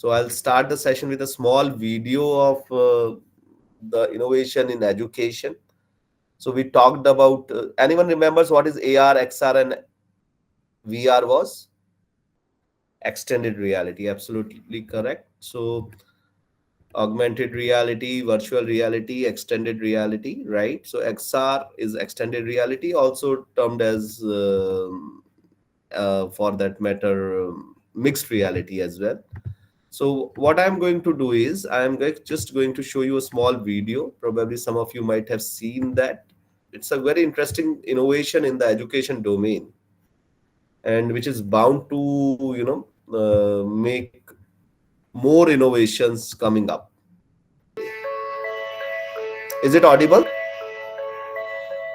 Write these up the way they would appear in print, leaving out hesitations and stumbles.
So I'll start the session with a small video of the innovation in education. So we talked about, anyone remembers what is AR, XR, and VR was? Extended reality, absolutely correct. So augmented reality, virtual reality, extended reality, right? So XR is extended reality, also termed as, for that matter, mixed reality as well. So what I'm going to do is just going to show you a small video. Probably some of you might have seen that. It's a very interesting innovation in the education domain, and which is bound to, make more innovations coming up. Is it audible? The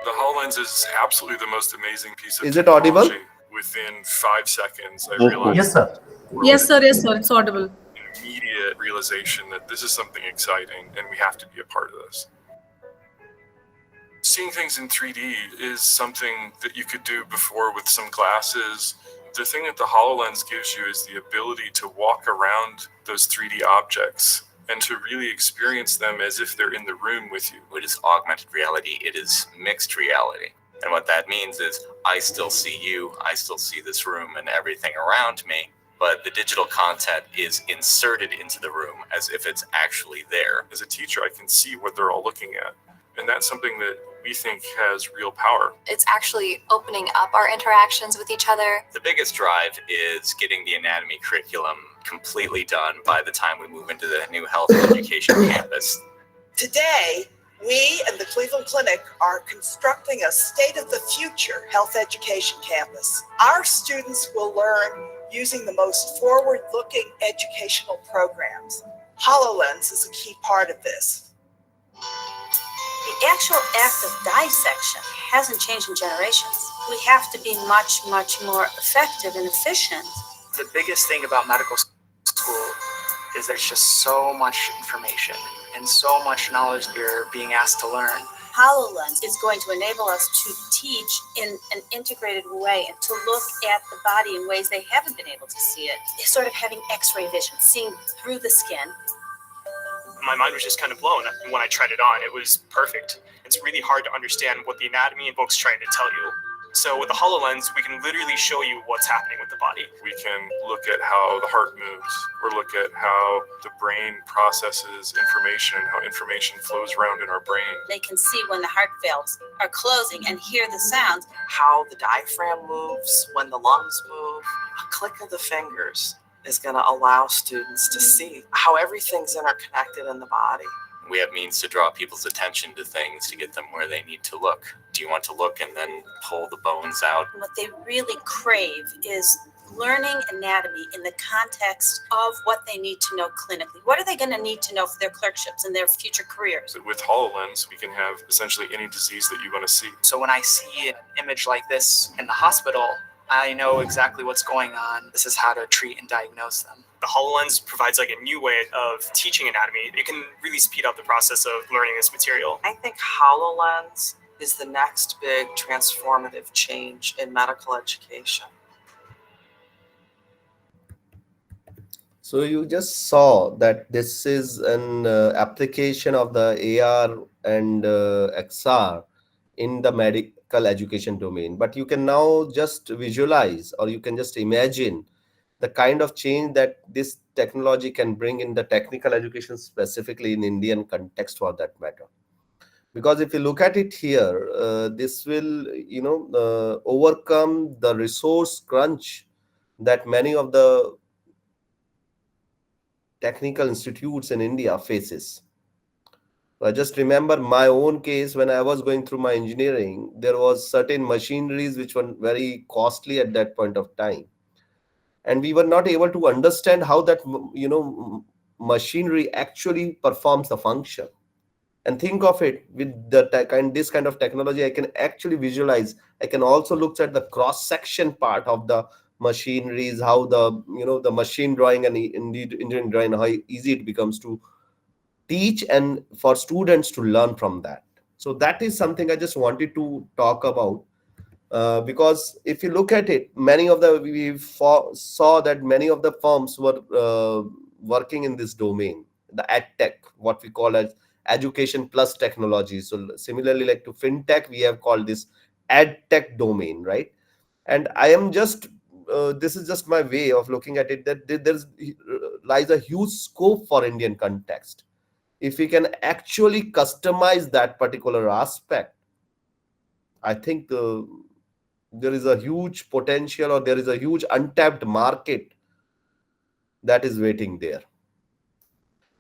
HoloLens is absolutely the most amazing piece of Is it audible? technology. Within 5 seconds, I realized. Yes, sir. Yes, sir. Yes, sir. It's audible. An immediate realization that this is something exciting and we have to be a part of this. Seeing things in 3D is something that you could do before with some glasses. The thing that the HoloLens gives you is the ability to walk around those 3D objects and to really experience them as if they're in the room with you. It is augmented reality. It is mixed reality. And what that means is I still see you, I still see this room and everything around me, but the digital content is inserted into the room as if it's actually there. As a teacher, I can see what they're all looking at. And that's something that we think has real power. It's actually opening up our interactions with each other. The biggest drive is getting the anatomy curriculum completely done by the time we move into the new health and education campus. Today, we and the Cleveland Clinic are constructing a state-of-the-future health education campus. Our students will learn using the most forward-looking educational programs. HoloLens is a key part of this. The actual act of dissection hasn't changed in generations. We have to be much, much more effective and efficient. The biggest thing about medical school is there's just so much information and so much knowledge you're being asked to learn. HoloLens is going to enable us to teach in an integrated way and to look at the body in ways they haven't been able to see it. It's sort of having X-ray vision, seeing through the skin. My mind was just kind of blown. And when I tried it on, it was perfect. It's really hard to understand what the anatomy and book's trying to tell you. So with the HoloLens, we can literally show you what's happening with the body. We can look at how the heart moves, or look at how the brain processes information and how information flows around in our brain. They can see when the heart valves are closing and hear the sounds. How the diaphragm moves, when the lungs move. A click of the fingers is going to allow students to see how everything's interconnected in the body. We have means to draw people's attention to things to get them where they need to look. Do you want to look and then pull the bones out? What they really crave is learning anatomy in the context of what they need to know clinically. What are they going to need to know for their clerkships and their future careers? With HoloLens, we can have essentially any disease that you want to see. So when I see an image like this in the hospital, I know exactly what's going on. This is how to treat and diagnose them. The HoloLens provides like a new way of teaching anatomy. It can really speed up the process of learning this material. I think HoloLens is the next big transformative change in medical education. So you just saw that this is an application of the AR and XR in the medical education domain. But you can now just visualize, or you can just imagine the kind of change that this technology can bring in the technical education, specifically in Indian context for that matter. Because if you look at it here, this will, overcome the resource crunch that many of the technical institutes in India faces. I just remember my own case when I was going through my engineering. There was certain machineries which were very costly at that point of time, and we were not able to understand how that machinery actually performs the function. And think of it, with this kind of technology, I can actually visualize. I can also look at the cross section part of the machineries, how the machine drawing and indeed engineering drawing, how easy it becomes to teach and for students to learn from that. So that is something I just wanted to talk about, because if you look at it, we saw that many of the firms were working in this domain, the ed tech, what we call as education plus technology. So similarly, like to fintech, we have called this ed tech domain, right? And I am just this is just my way of looking at it, that there's lies a huge scope for Indian context. If we can actually customize that particular aspect, I think there is a huge potential, or there is a huge untapped market that is waiting there.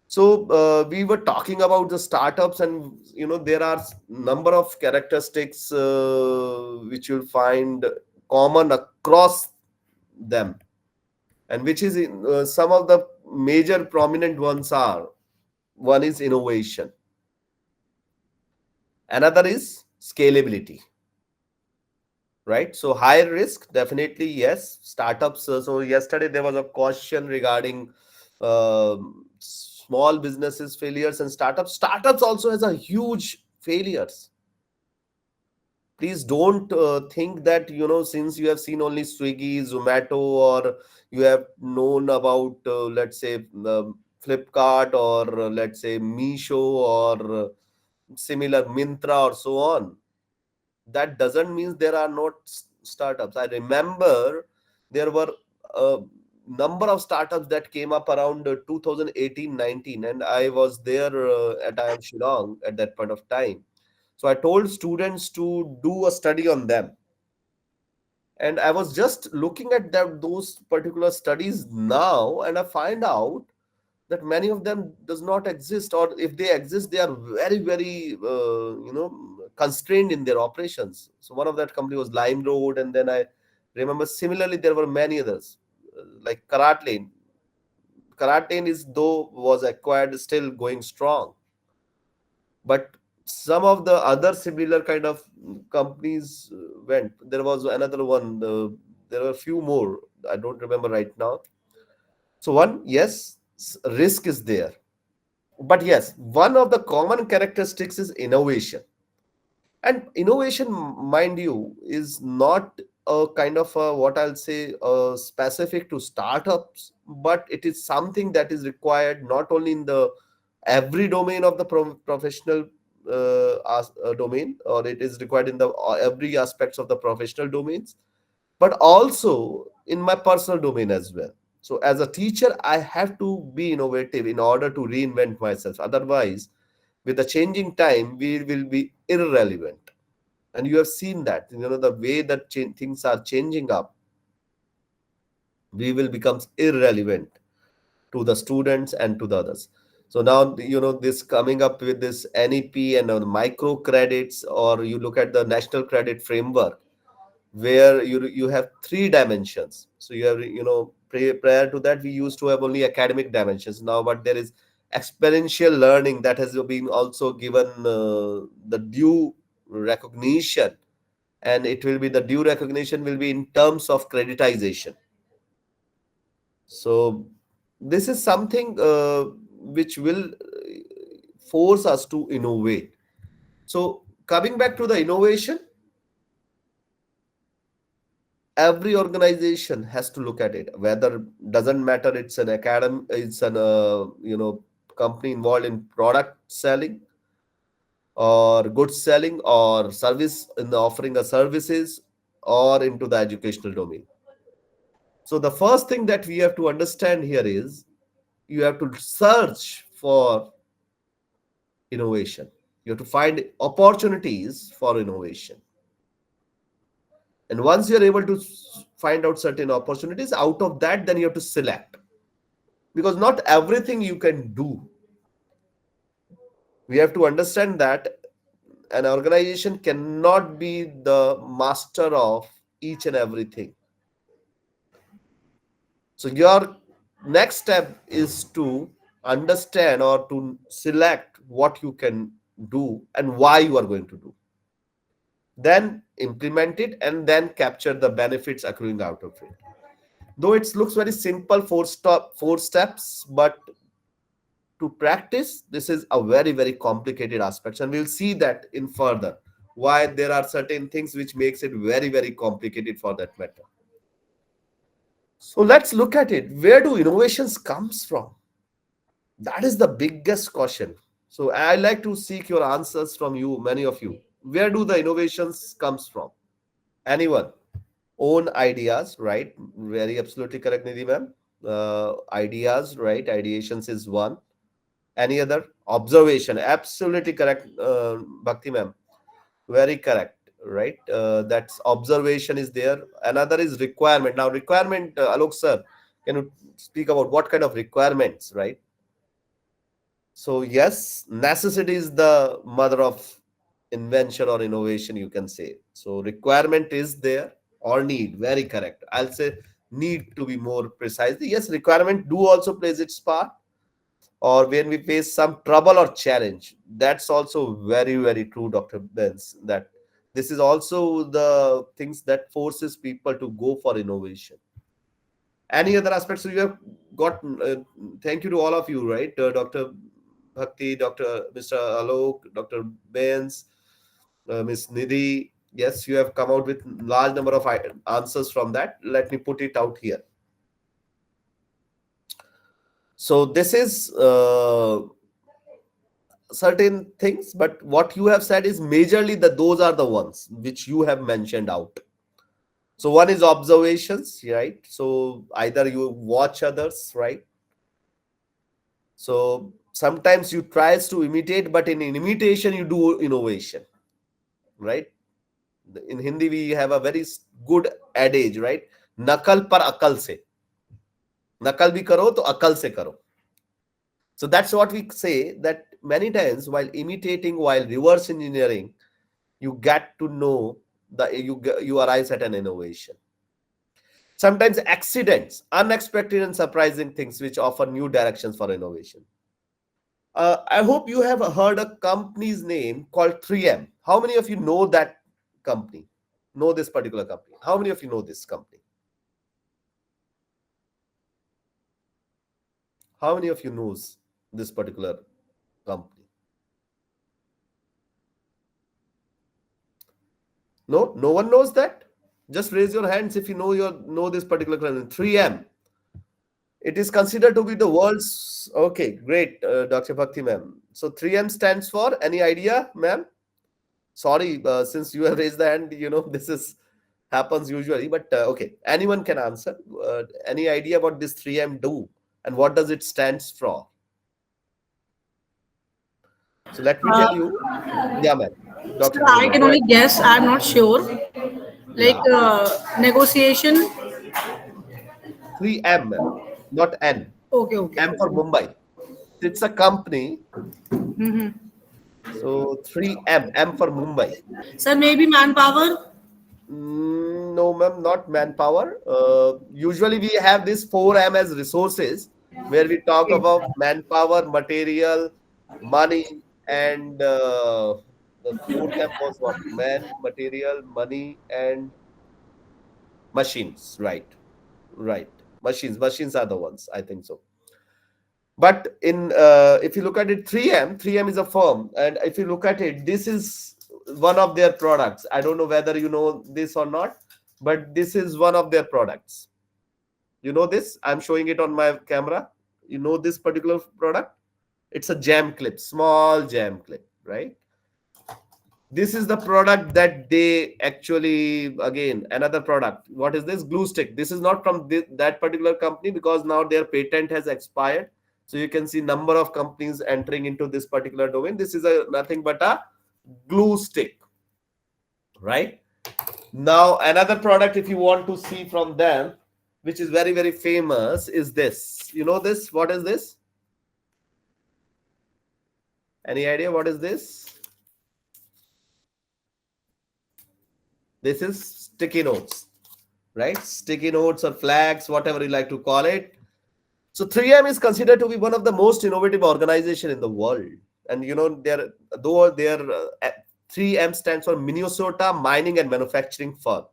So we were talking about the startups, and there are number of characteristics which you'll find common across them, and which is some of the major prominent ones are: one is innovation, another is scalability, right? So high risk, definitely yes. Startups. So yesterday there was a question regarding small businesses failures and startups. Startups also has a huge failures. Please don't think that since you have seen only Swiggy, Zomato, or you have known about let's say Flipkart, or let's say Meesho, or similar Mintra, or so on, that doesn't mean there are not startups. I remember there were a number of startups that came up around 2018-19, and I was there at IIM Shillong at that point of time. So I told students to do a study on them, and I was just looking at those particular studies now, and I find out that many of them does not exist, or if they exist, they are very very constrained in their operations. So one of that company was Lime Road, and then I remember similarly there were many others like Karat Lane is though was acquired, still going strong, but some of the other similar kind of companies went. There was another one, there were a few more, I don't remember right now. So one, yes, risk is there. But yes, one of the common characteristics is innovation. And innovation, mind you, is not a kind of a, what I'll say, specific to startups, but it is something that is required not only in the every domain of the professional domain, or it is required in the every aspects of the professional domains, but also in my personal domain as well. So as a teacher, I have to be innovative in order to reinvent myself. Otherwise, with the changing time, we will be irrelevant. And you have seen that, the way that things are changing up, we will become irrelevant to the students and to the others. So now, this coming up with this NEP and micro credits, or you look at the national credit framework, where you have three dimensions. So you have, prior to that, we used to have only academic dimensions now, but there is experiential learning that has been also given the due recognition, and it will be the due recognition will be in terms of creditization. So this is something which will force us to innovate. So coming back to the innovation, every organization has to look at it, whether, doesn't matter, it's an academy, it's an company involved in product selling, or goods selling, or service in the offering of services, or into the educational domain. So the first thing that we have to understand here is, you have to search for innovation. You have to find opportunities for innovation. And once you're able to find out certain opportunities, out of that, then you have to select. Because not everything you can do. We have to understand that an organization cannot be the master of each and everything. So your next step is to understand, or to select what you can do and why you are going to do. Then implement it, and then capture the benefits accruing out of it. Though it looks very simple, four steps, but to practice, this is a very very complicated aspect, and we'll see that in further why there are certain things which makes it very very complicated for that matter. So let's look at it. Where do innovations comes from? That is the biggest question. So I like to seek your answers from you, many of you. Where do the innovations comes from? Anyone? Own ideas, right? Very absolutely correct, Nidhi ma'am. Ideas, right? Ideations is one. Any other? Observation, absolutely correct, Bhakti ma'am. Very correct, right? That's observation is there. Another is requirement. Now, requirement, Alok sir, can you speak about what kind of requirements, right? So, yes, necessity is the mother of invention or innovation, you can say. So, requirement is there or need. Very correct. I'll say need to be more precise. Yes, requirement do also plays its part, or when we face some trouble or challenge. That's also very, very true, Dr. Benz, that this is also the things that forces people to go for innovation. Any other aspects? So you have got, thank you to all of you, right? Dr. Bhakti, Dr. Mr. Alok, Dr. Benz, Miss Nidhi. Yes, you have come out with large number of answers from that. Let me put it out here. So this is certain things, but what you have said is majorly that those are the ones which you have mentioned out. So one is observations, right? So either you watch others, right? So sometimes you tries to imitate, but in imitation you do innovation, right? In Hindi we have a very good adage, right? Nakal par akal se. Nakal bhi karo to akal se karo. So that's what we say, that many times while imitating, while reverse engineering, you get to know that you arrive at an innovation. Sometimes accidents, unexpected and surprising things which offer new directions for innovation. I hope you have heard a company's name called 3M. How many of you know that company? Know this particular company? How many of you know this company? How many of you knows this particular company? No, no one knows that. Just raise your hands if you know this particular company. 3M. It is considered to be the world's. Okay, great, Dr. Bhakti ma'am. So 3M stands for, any idea, ma'am? Sorry, since you have raised the hand, this is happens usually, but okay, anyone can answer. Any idea about this 3M do and what does it stands for? So let me tell you. Yeah, ma'am. So Dr. I Nivedita, can go ahead. only guess. I'm not sure. Like Yeah, negotiation. 3M, ma'am, not N. Okay, okay. M for Mumbai. It's a company. So 3M, M for Mumbai. Sir, maybe manpower. No, ma'am, not manpower. Usually we have this 4M as resources, where we talk Okay. about manpower, material, money, and the fourth M was what? Man, material, money, and machines. Right, right. Machines are the ones. I think so. But in if you look at it, 3M is a firm, and if you look at it, this is one of their products. I don't know whether you know this or not, but this is one of their products. You know this? I'm showing it on my camera. You know this particular product? It's a jam clip, small jam clip, right? This is the product that they actually, again, another product. What is this? Glue stick. This is not from that particular company, because now their patent has expired. So you can see number of companies entering into this particular domain. This is nothing but a glue stick, right? Now another product, if you want to see from them, which is very, very famous, is this. You know this? What is this? Any idea what is this? This is sticky notes, right? Sticky notes or flags, whatever you like to call it. So 3M is considered to be one of the most innovative organization in the world. And their 3M stands for Minnesota Mining and Manufacturing Firm.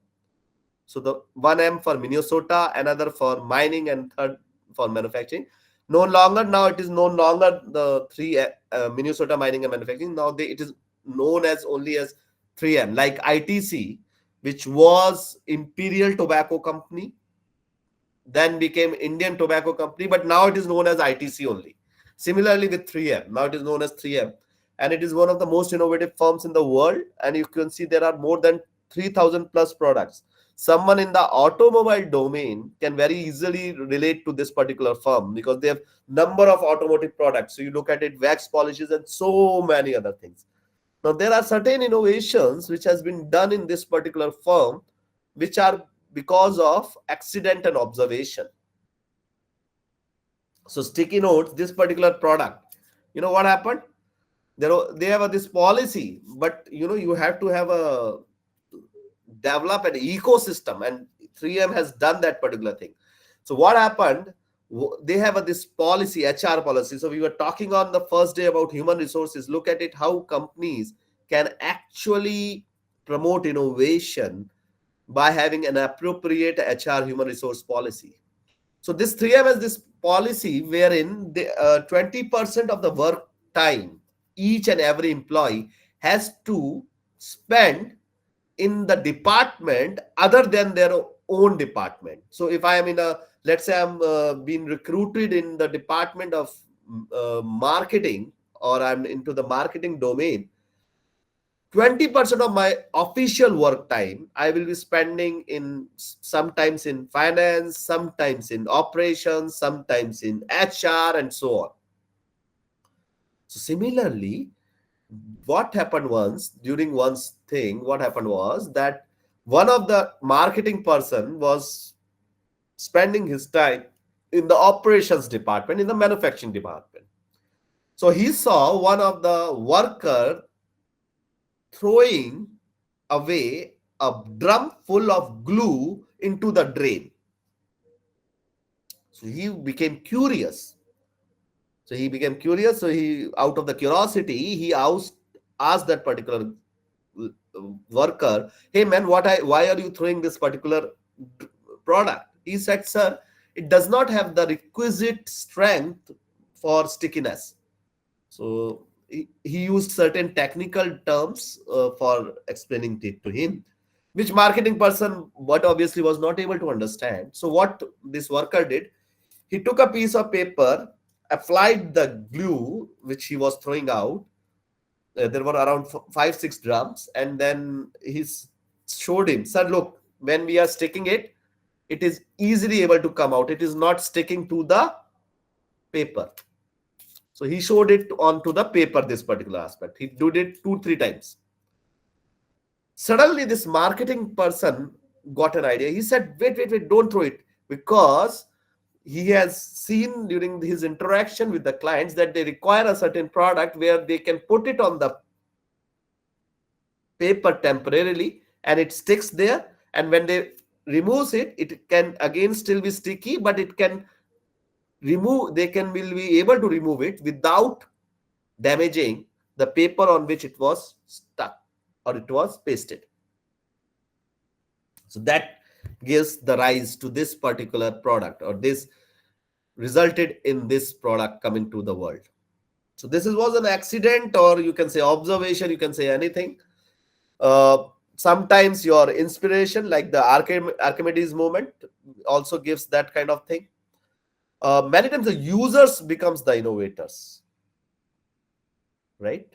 So the 1M for Minnesota, another for mining, and third for manufacturing. No longer, now it is no longer the 3 Minnesota Mining and Manufacturing. Now it is known as only as 3M, like ITC, which was Imperial Tobacco Company, then became Indian Tobacco Company, but now it is known as ITC only. Similarly with 3M, now it is known as 3M, and it is one of the most innovative firms in the world. And you can see there are more than 3,000 plus products. Someone in the automobile domain can very easily relate to this particular firm because they have number of automotive products. So you look at it, wax polishes and so many other things. Now there are certain innovations which has been done in this particular firm, which are because of accident and observation. So sticky notes, this particular product, you know what happened? They have this policy, but you have to have a develop an ecosystem, and 3M has done that particular thing. So what happened? They have this policy, HR policy. So we were talking on the first day about human resources. Look at it, how companies can actually promote innovation by having an appropriate HR human resource policy. So this 3M has this policy wherein 20% of the work time each and every employee has to spend in the department other than their own department. So if I am in a, let's say I'm being recruited in the department of marketing, or I'm into the marketing domain, 20% of my official work time I will be spending in, sometimes in finance, sometimes in operations, sometimes in HR, and so on. So similarly, what happened once during one's thing, what happened was that one of the marketing person was spending his time in the operations department, in the manufacturing department. So he saw one of the worker throwing away a drum full of glue into the drain. So he became curious. So he, out of the curiosity, he asked that particular worker, hey man, why are you throwing this particular product? He said, sir, it does not have the requisite strength for stickiness. So he used certain technical terms for explaining it to him, which marketing person what obviously was not able to understand. So what this worker did, he took a piece of paper, applied the glue which he was throwing out. There were around 5-6 drums, and then he showed him, sir, look, when we are sticking it, it is easily able to come out. It is not sticking to the paper. So he showed it onto the paper, this particular aspect. He did it 2-3 times. Suddenly, this marketing person got an idea. He said, wait, don't throw it, because he has seen during his interaction with the clients that they require a certain product where they can put it on the paper temporarily and it sticks there, and when they removes it, it can again still be sticky, but it can will be able to remove it without damaging the paper on which it was stuck or it was pasted. So that gives the rise to this particular product, or this resulted in this product coming to the world. So this was an accident, or you can say observation, you can say anything. Sometimes your inspiration, like the Archimedes movement, also gives that kind of thing. Many times the users becomes the innovators, right?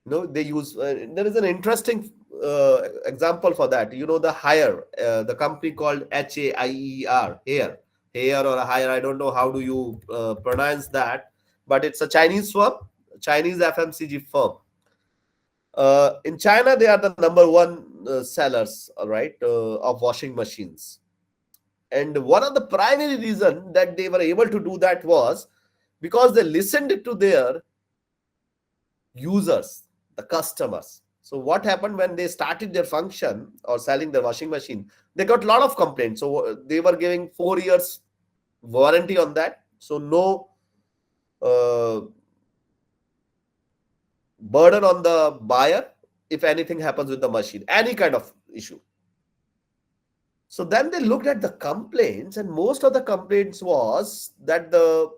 They use, there is an interesting example for that. The Haier, the company called HAIER, Haier or Haier, I don't know how do you pronounce that, but it's a Chinese firm, Chinese FMCG firm. In China, they are the number one sellers, all right, of washing machines. And one of the primary reason that they were able to do that was because they listened to their users, the customers. So what happened when they started their function or selling their washing machine? They got a lot of complaints. So they were giving 4 years warranty on that. So no burden on the buyer if anything happens with the machine, any kind of issue. So then they looked at the complaints, and most of the complaints was that the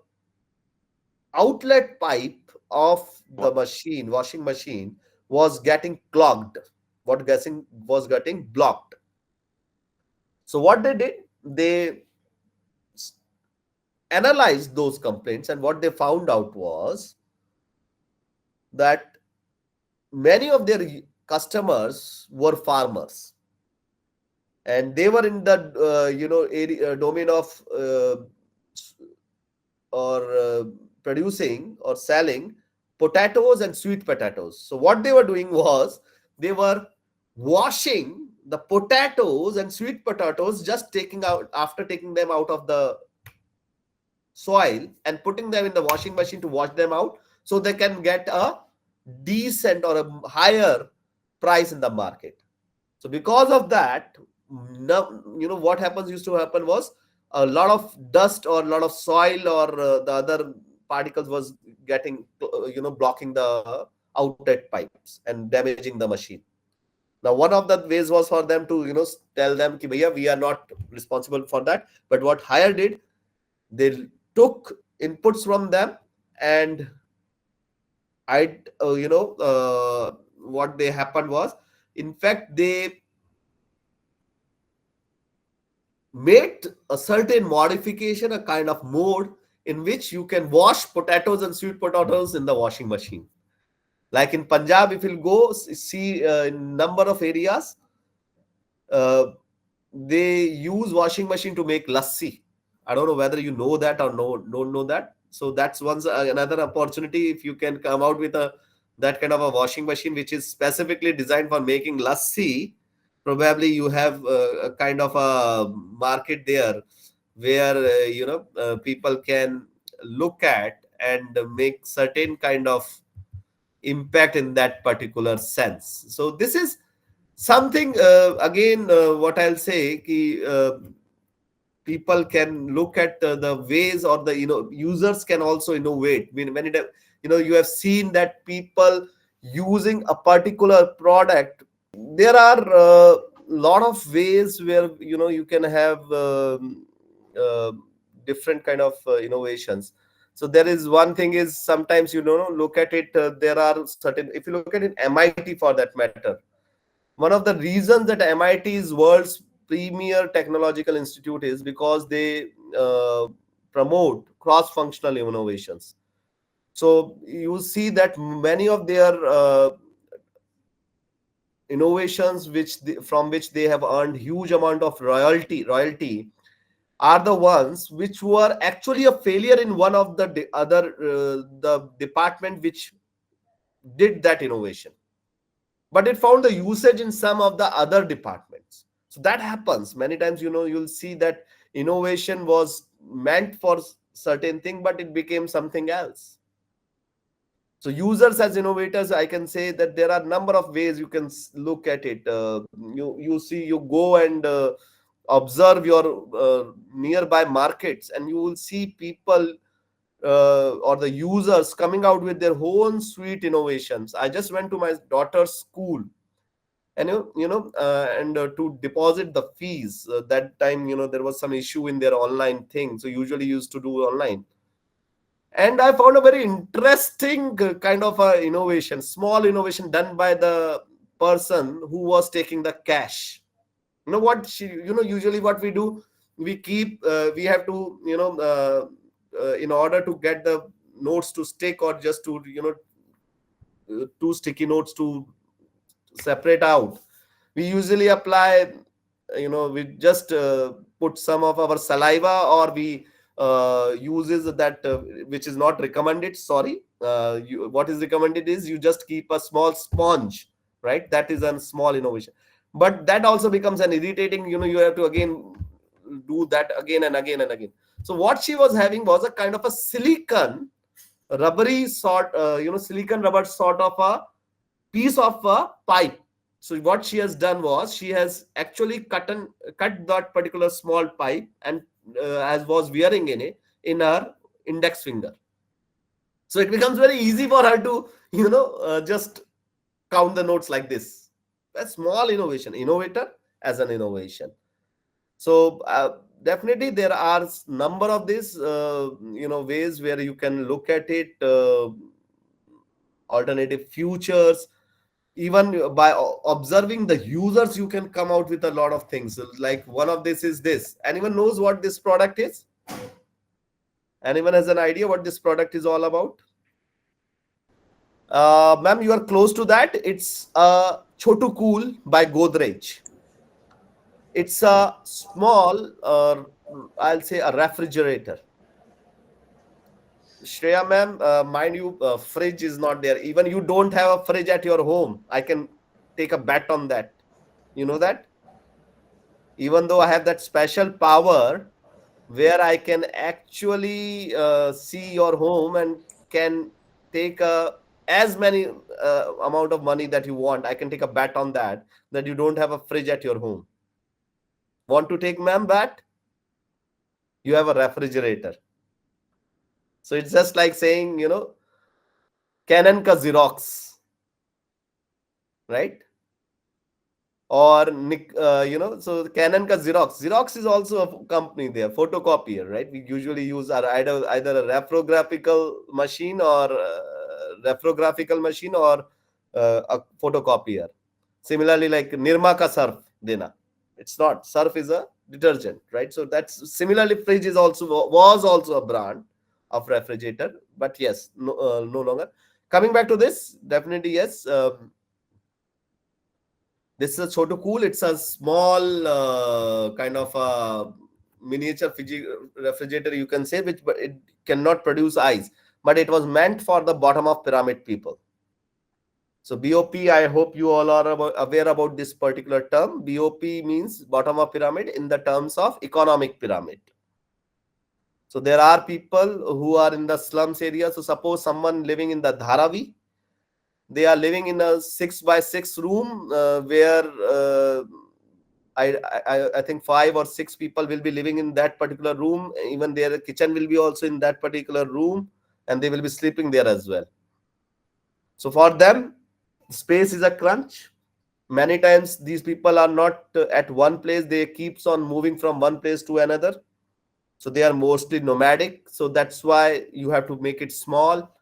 outlet pipe of the washing machine was getting clogged, was getting blocked. So what they did, they analyzed those complaints, and what they found out was that many of their customers were farmers, and they were in the area, domain of or producing or selling potatoes and sweet potatoes. So what they were doing was they were washing the potatoes and sweet potatoes, just taking out after taking them out of the soil and putting them in the washing machine to wash them out, so they can get a decent or a higher price in the market. So because of that, what happens used to happen was a lot of dust or a lot of soil or the other particles was getting blocking the outlet pipes and damaging the machine. Now one of the ways was for them to tell them ki bhaiya, we are not responsible for that. But what higher did, they took inputs from them, and I what they happened was, in fact, they made a certain modification, a kind of mode in which you can wash potatoes and sweet potatoes in the washing machine. Like in Punjab, if you go see in number of areas, uh, they use washing machine to make lassi. I don't know whether you know that or don't know that. So that's another opportunity. If you can come out with that kind of a washing machine which is specifically designed for making lassi, probably you have a kind of a market there where people can look at and make certain kind of impact in that particular sense. So this is something, again, what I'll say ki, people can look at the ways, or the users can also innovate. I mean, when you have seen that people using a particular product, there are a lot of ways where you can have uh, different kind of innovations. So there is one thing is, sometimes look at it, there are certain, if you look at it, MIT for that matter, one of the reasons that MIT is world's premier technological institute is because they promote cross functional innovations. So you see that many of their innovations from which they have earned huge amount of royalty are the ones which were actually a failure in one of the other the department which did that innovation, but it found the usage in some of the other departments. So that happens many times. You'll see that innovation was meant for certain thing, but it became something else. So users as innovators, I can say that there are number of ways you can look at it. You go and observe your nearby markets, and you will see people or the users coming out with their own sweet innovations. I just went to my daughter's school, and to deposit the fees. That time, there was some issue in their online thing, so usually used to do online. And I found a very interesting kind of a innovation, small innovation done by the person who was taking the cash. Usually what we do, we have to in order to get the notes to stick, or just to two sticky notes to separate out, we usually apply, we just put some of our saliva, or we uses that which is not recommended. Sorry, what is recommended is you just keep a small sponge, right? That is a small innovation, but that also becomes an irritating. You have to again do that again and again and again. So what she was having was a kind of a silicon rubbery sort, silicon rubber sort of a piece of a pipe. So what she has done was, she has actually cut that particular small pipe, and as was wearing in her index finger. So it becomes very easy for her to just count the notes like this. A small innovation, innovator as an innovation. So definitely there are number of these ways where you can look at it, alternative futures. Even by observing the users, you can come out with a lot of things. Like one of this is this. Anyone knows what this product is? Anyone has an idea what this product is all about? Ma'am, you are close to that. It's Chotu Cool by Godrej. It's a small, I'll say a refrigerator. Shreya ma'am, mind you, fridge is not there. Even you don't have a fridge at your home. I can take a bet on that. You know that? Even though I have that special power where I can actually see your home and can take as many amount of money that you want. I can take a bet on that you don't have a fridge at your home. Want to take ma'am bet? You have a refrigerator. So it's just like saying, Canon ka Xerox, right? Or so Canon ka Xerox is also a company there, photocopier, right? We usually use either a reprographical machine or a photocopier. Similarly, like Nirma ka surf dena, it's not, surf is a detergent, right? So that's similarly, fridge was also a brand of refrigerator, but yes, no longer. Coming back to this, definitely yes. This is a Chotu Cool. It's a small kind of a miniature refrigerator, you can say, but it cannot produce ice. But it was meant for the bottom of pyramid people. So BOP, I hope you all are aware about this particular term. BOP means bottom of pyramid in the terms of economic pyramid. So there are people who are in the slums area. So suppose someone living in the Dharavi, they are living in a 6x6 room where I think 5 or 6 people will be living in that particular room. Even their kitchen will be also in that particular room, and they will be sleeping there as well. So for them, space is a crunch. Many times these people are not at one place. They keeps on moving from one place to another. So they are mostly nomadic. So that's why you have to make it small.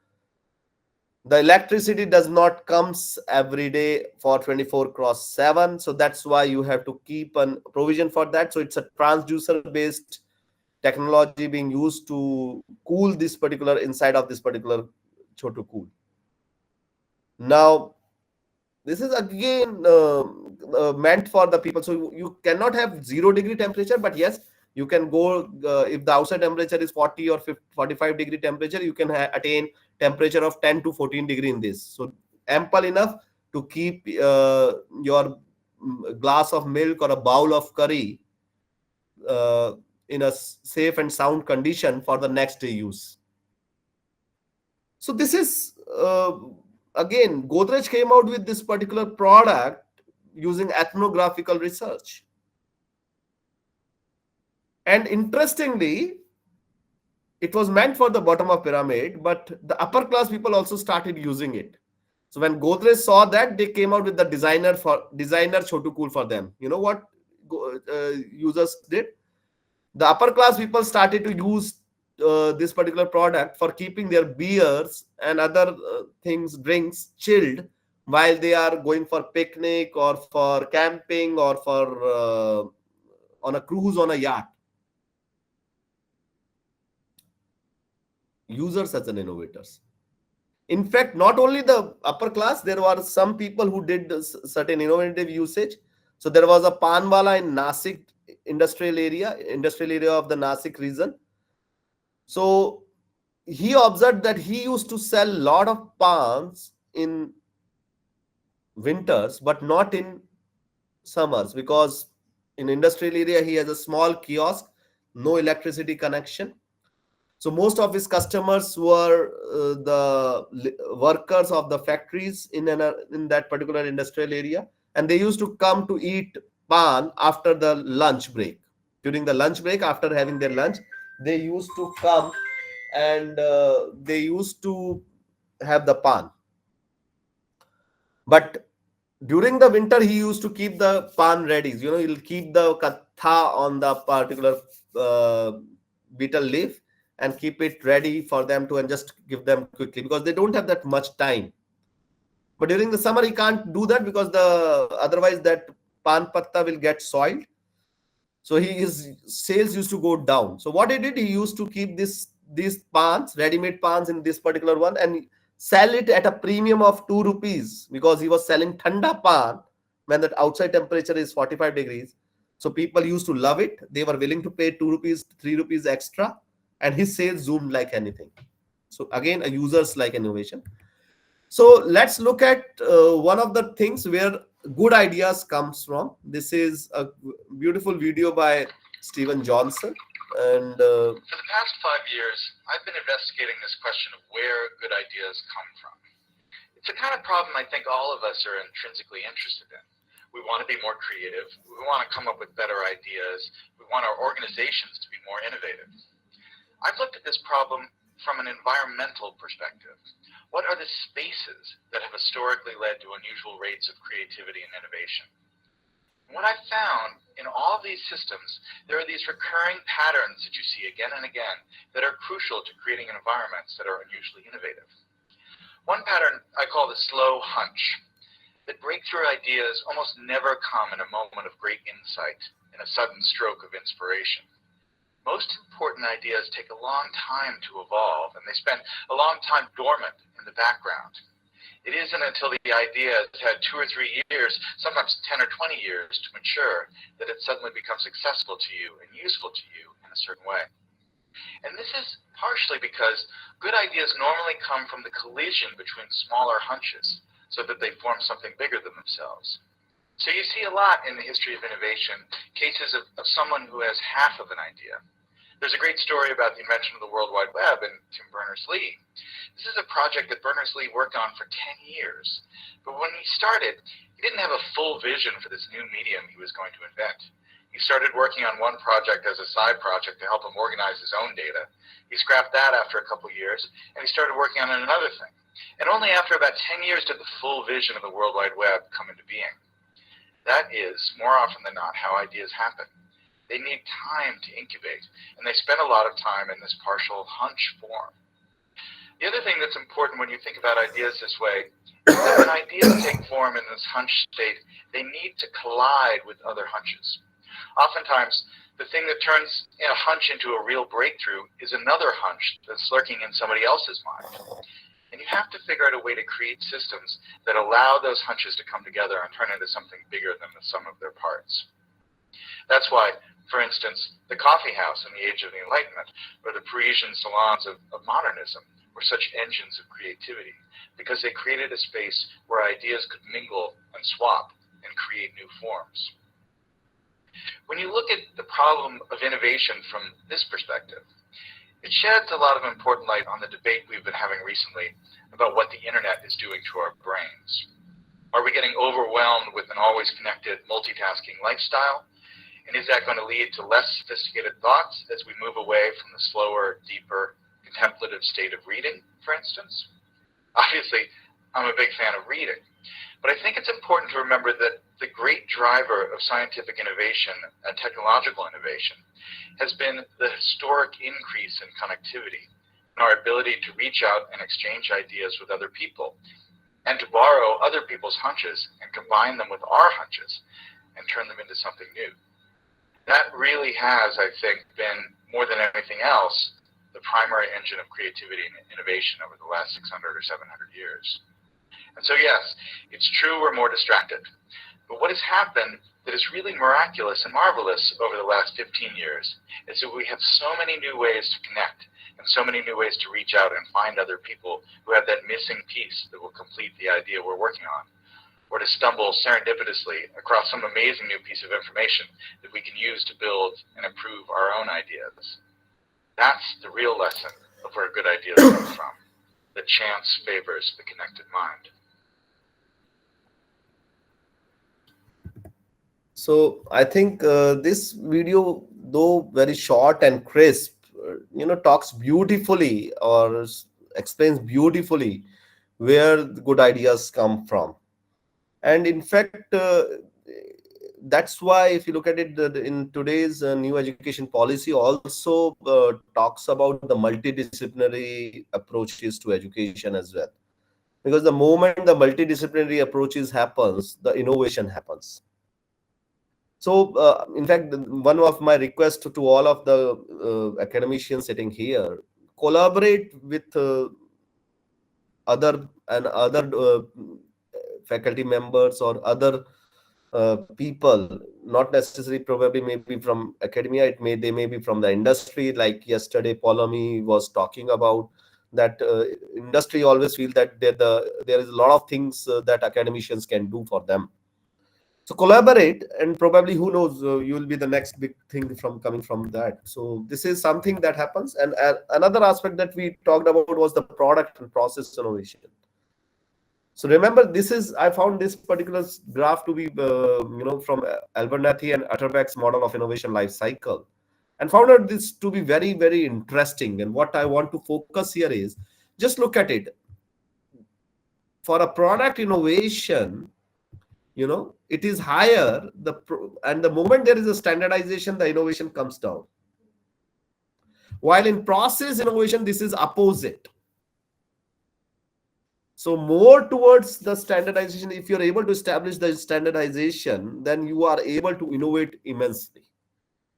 The electricity does not comes every day for 24/7. So that's why you have to keep a provision for that. So it's a transducer based technology being used to cool this particular inside of this particular Chotu Cool. Now, this is again meant for the people. So you cannot have 0-degree temperature, but yes, you can go if the outside temperature is 40 or 45-degree temperature, you can attain temperature of 10 to 14 degree in this. So ample enough to keep your glass of milk or a bowl of curry in a safe and sound condition for the next day use. So this is again, Godrej came out with this particular product using ethnographical research. And interestingly, it was meant for the bottom of pyramid, but the upper class people also started using it. So when Godrej saw that, they came out with the designer Chotu Cool for them. You know what users did? The upper class people started to use this particular product for keeping their beers and other drinks chilled while they are going for picnic or for camping or for on a cruise on a yacht. Users as an innovators. In fact, not only the upper class, there were some people who did certain innovative usage. So there was a panwala in Nasik industrial area of the Nasik region. So he observed that he used to sell a lot of pans in winters, but not in summers, because in industrial area he has a small kiosk, no electricity connection. So most of his customers were the workers of the factories in that particular industrial area, and they used to come to eat pan after the lunch break. During the lunch break, after having their lunch, they used to come and they used to have the pan. But during the winter, he used to keep the pan ready. He'll keep the katha on the particular betel leaf and keep it ready for them to and just give them quickly, because they don't have that much time. But during the summer, he can't do that because otherwise that pan patta will get soiled. So his sales used to go down. So what he did, he used to keep this these pans, ready-made pans in this particular one, and sell it at a premium of 2 rupees, because he was selling thanda pan when the outside temperature is 45 degrees. So people used to love it. They were willing to pay 2 rupees, 3 rupees extra, and his sales zoomed like anything. So again, a users like innovation. So let's look at one of the things where good ideas comes from. This is a beautiful video by Stephen Johnson. And For the past 5 years, I've been investigating this question of where good ideas come from. It's a kind of problem I think all of us are intrinsically interested in. We want to be more creative. We want to come up with better ideas. We want our organizations to be more innovative. I've looked at this problem from an environmental perspective. What are the spaces that have historically led to unusual rates of creativity and innovation? What I've found in all of these systems, there are these recurring patterns that you see again and again that are crucial to creating environments that are unusually innovative. One pattern I call the slow hunch, that breakthrough ideas almost never come in a moment of great insight, in a sudden stroke of inspiration. Most important ideas take a long time to evolve, and they spend a long time dormant in the background. It isn't until the idea has had 2 or 3 years, sometimes 10 or 20 years to mature, that it suddenly becomes accessible to you and useful to you in a certain way. And this is partially because good ideas normally come from the collision between smaller hunches so that they form something bigger than themselves. So you see a lot in the history of innovation, cases of someone who has half of an idea. There's a great story about the invention of the World Wide Web and Tim Berners-Lee. This is a project that Berners-Lee worked on for 10 years. But when he started, he didn't have a full vision for this new medium he was going to invent. He started working on one project as a side project to help him organize his own data. He scrapped that after a couple years, and he started working on another thing. And only after about 10 years did the full vision of the World Wide Web come into being. That is, more often than not, how ideas happen. They need time to incubate, and they spend a lot of time in this partial hunch form. The other thing that's important when you think about ideas this way is that when ideas take form in this hunch state, they need to collide with other hunches. Oftentimes, the thing that turns a hunch into a real breakthrough is another hunch that's lurking in somebody else's mind. And you have to figure out a way to create systems that allow those hunches to come together and turn into something bigger than the sum of their parts. That's why, for instance, the coffee house in the age of the Enlightenment, or the Parisian salons of modernism, were such engines of creativity, because they created a space where ideas could mingle and swap and create new forms. When you look at the problem of innovation from this perspective, it sheds a lot of important light on the debate we've been having recently about what the internet is doing to our brains. Are we getting overwhelmed with an always connected, multitasking lifestyle? And is that going to lead to less sophisticated thoughts as we move away from the slower, deeper, contemplative state of reading, for instance? Obviously, I'm a big fan of reading, but I think it's important to remember that the great driver of scientific innovation and technological innovation has been the historic increase in connectivity and our ability to reach out and exchange ideas with other people, and to borrow other people's hunches and combine them with our hunches and turn them into something new. That really has, I think, been, more than anything else, the primary engine of creativity and innovation over the last 600 or 700 years. And so yes, it's true we're more distracted. But what has happened that is really miraculous and marvelous over the last 15 years is that we have so many new ways to connect and so many new ways to reach out and find other people who have that missing piece that will complete the idea we're working on, or to stumble serendipitously across some amazing new piece of information that we can use to build and improve our own ideas. That's the real lesson of where good ideas come from, that chance favors the connected mind. so I think this video, though very short and crisp, talks beautifully or explains beautifully where the good ideas come from. And in fact, that's why if you look at it, in today's new education policy also talks about the multidisciplinary approaches to education as well. Because the moment the multidisciplinary approaches happens, the innovation happens. So, in fact, one of my requests to all of the academicians sitting here, collaborate with other faculty members or other people, not necessarily probably maybe from academia, they may be from the industry. Like yesterday Paulomi was talking about that industry always feel that there is a lot of things that academicians can do for them. So collaborate, and probably who knows, you will be the next big thing from coming from that. So this is something that happens. And another aspect that we talked about was the product and process innovation. So remember, this is, I found this particular graph to be from Abernathy and Utterback's model of innovation life cycle, and found out this to be very, very interesting. And what I want to focus here is, just look at it. For a product innovation, it is higher, and the moment there is a standardization, the innovation comes down. While in process innovation, this is opposite. So more towards the standardization. If you're able to establish the standardization, then you are able to innovate immensely.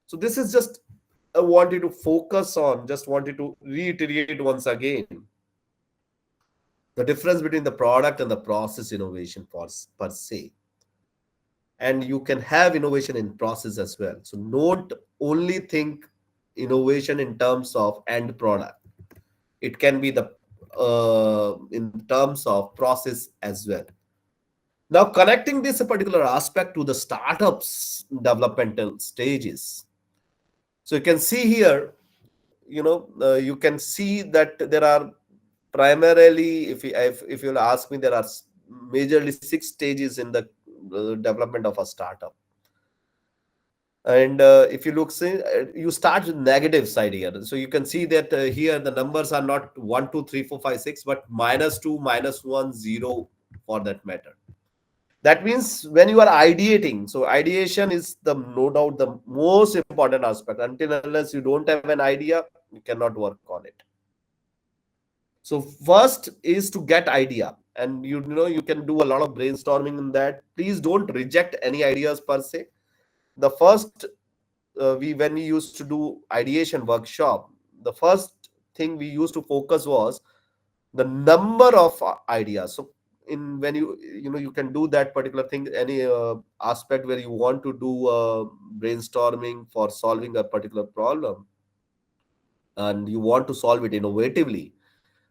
So this is just I wanted to focus on, just wanted to reiterate once again the difference between the product and the process innovation per se. And you can have innovation in process as well. So don't only think innovation in terms of end product. It can be the in terms of process as well. Now, connecting this particular aspect to the startups developmental stages. So you can see here, you can see that there are primarily, if you'll ask me, there are majorly 6 stages in the development of a startup. And if you look, you start with negative side here. So you can see that here the numbers are not 1, 2, 3, 4, 5, 6, but -2, -1, 0 for that matter. That means when you are ideating, so ideation is no doubt the most important aspect. Until unless you don't have an idea, you cannot work on it. So first is to get idea, and you can do a lot of brainstorming in that. Please don't reject any ideas per se. The first when we used to do ideation workshop, the first thing we used to focus was the number of ideas. So when you can do that particular thing, any aspect where you want to do brainstorming for solving a particular problem, and you want to solve it innovatively,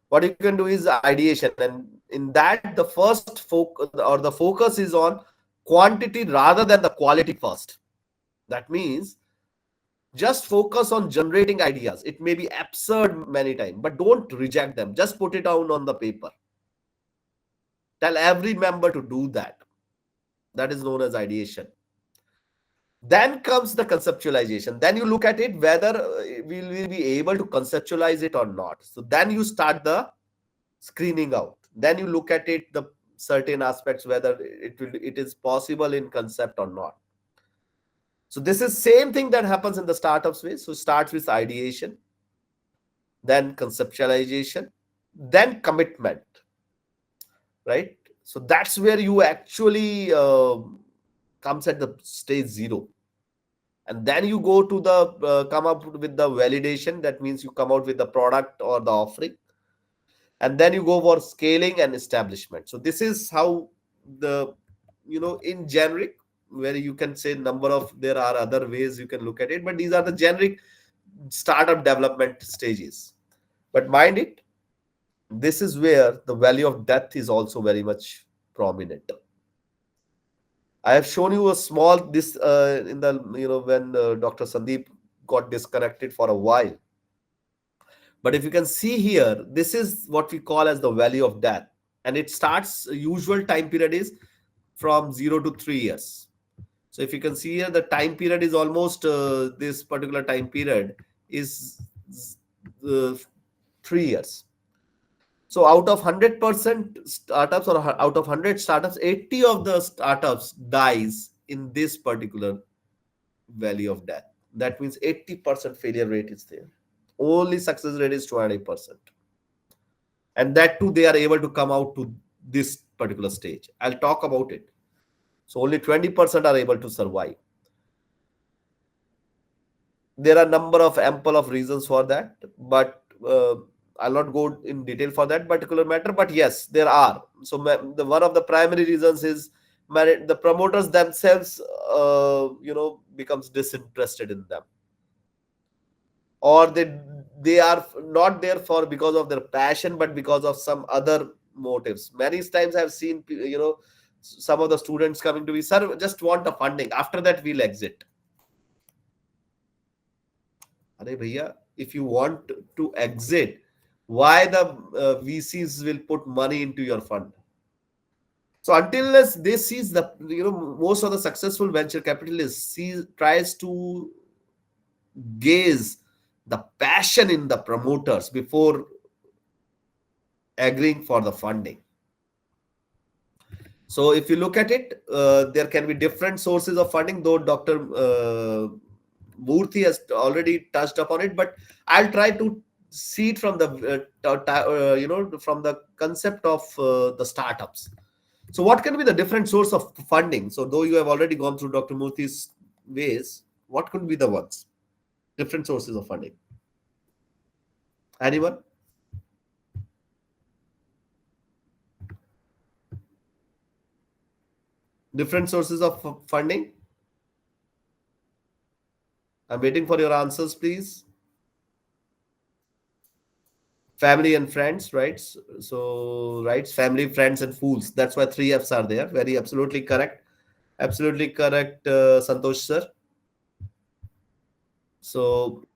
what you can do is ideation. And in that, the first focus is on quantity rather than the quality first. That means just focus on generating ideas. It may be absurd many times, but don't reject them. Just put it down on the paper. Tell every member to do that. That is known as ideation. Then comes the conceptualization. Then you look at it whether we will be able to conceptualize it or not. So then you start the screening out. Then you look at it, the certain aspects, whether it is possible in concept or not. So this is same thing that happens in the startups way. So start with ideation, then conceptualization, then commitment, right? So that's where you actually comes at the stage 0. And then you go to the come up with the validation. That means you come out with the product or the offering, and then you go for scaling and establishment. So this is how the in generic, where you can say there are other ways you can look at it, but these are the generic startup development stages. But mind it, this is where the value of death is also very much prominent. I have shown you a small in the when Dr. Sandeep got disconnected for a while. But if you can see here, this is what we call as the value of death, and it starts, usual time period is from 0 to 3 years. So if you can see here, the time period is almost this particular time period is 3 years. So out of 100% startups, or out of 100 startups, 80 of the startups dies in this particular value of death. That means 80% failure rate is there. Only success rate is 20%. And that too, they are able to come out to this particular stage. I'll talk about it. So only 20% are able to survive. There are ample of reasons for that, but I'll not go in detail for that particular matter, but yes, there are. So the one of the primary reasons is the promoters themselves, becomes disinterested in them, or they are not there for because of their passion, but because of some other motives. Many times I've seen, some of the students coming to me, sir, just want a funding. After that, we'll exit. Arey bhaiya, if you want to exit, why the VCs will put money into your fund? So until unless they sees the, most of the successful venture capitalists tries to gaze the passion in the promoters before agreeing for the funding. So if you look at it, there can be different sources of funding, though Dr. Murthy has already touched upon it, but I'll try to see it from the, from the concept of the startups. So what can be the different source of funding? So though you have already gone through Dr. Murthy's ways, what could be the ones? Different sources of funding. Anyone? Different sources of funding? I'm waiting for your answers, please. Family and friends, right? So, right, family, friends, and fools. That's why 3 Fs are there. Very absolutely correct. Absolutely correct, Santosh sir. So,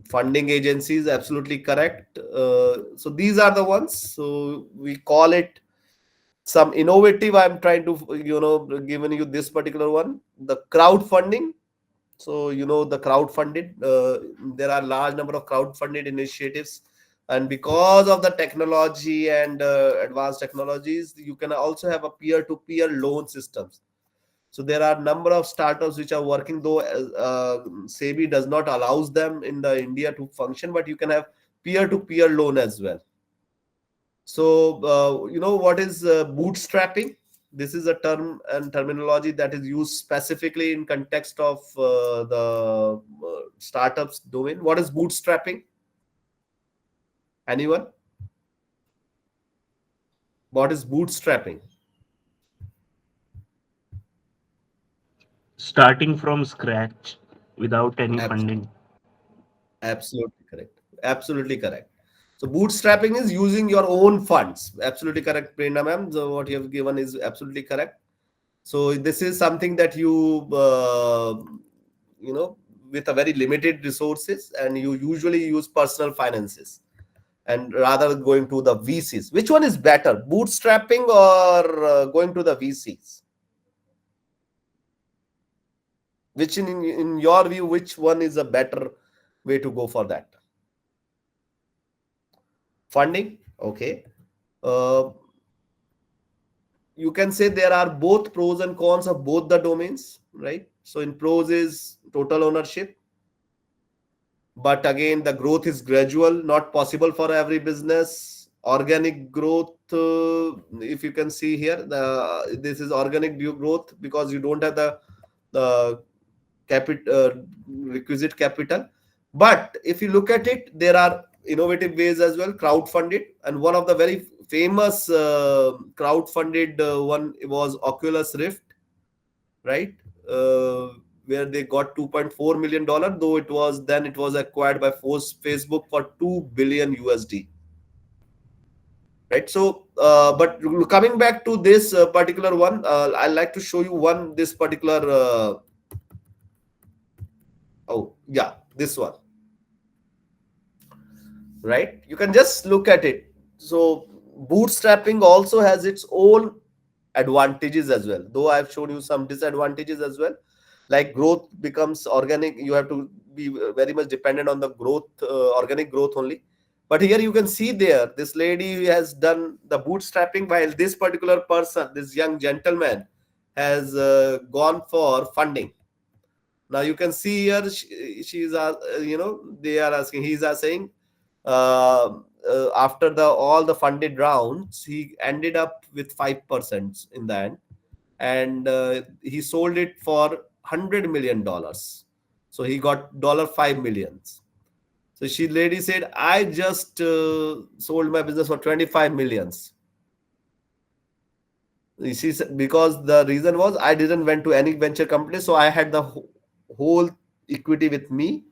funding agencies, absolutely correct. So, these are the ones. So, we call it some innovative. I'm trying to, given you this particular one, the crowdfunding. So, the crowdfunded, there are large number of crowdfunded initiatives, and because of the technology and advanced technologies, you can also have a peer-to-peer loan systems. So there are number of startups which are working, though SEBI does not allows them in the India to function, but you can have peer-to-peer loan as well. So what is bootstrapping? This is a term and terminology that is used specifically in context of the startups domain. What is bootstrapping? Anyone? What is bootstrapping? Starting from scratch without any funding. Absolutely correct. Absolutely correct. So bootstrapping is using your own funds. Absolutely correct, Prerna ma'am. So what you have given is absolutely correct. So this is something that with a very limited resources, and you usually use personal finances, and rather going to the VCs. Which one is better, bootstrapping or going to the VCs? Which in your view, which one is a better way to go for that? Funding, okay. You can say there are both pros and cons of both the domains, right? So in pros is total ownership, but again the growth is gradual, not possible for every business. Organic growth, if you can see here, this is organic growth because you don't have the requisite capital. But if you look at it, there are innovative ways as well, crowd-funded, and one of the very famous crowd-funded one was Oculus Rift, right? Where they got $2.4 million, though it was acquired by Facebook for $2 billion, right? So but coming back to this particular one, I'd like to show you this particular this one, right? You can just look at it. So bootstrapping also has its own advantages as well, though I've shown you some disadvantages as well. Like growth becomes organic, you have to be very much dependent on the growth, organic growth only. But here you can see there, this lady has done the bootstrapping, while this particular person, this young gentleman, has gone for funding. Now you can see here, she's they are asking, he's saying, after all the funded rounds, he ended up with 5% in the end, and he sold it for $100 million. So he got $5 million. So she lady said, I just sold my business for 25 millions. She said, because the reason was I didn't went to any venture company, so I had the whole equity with me.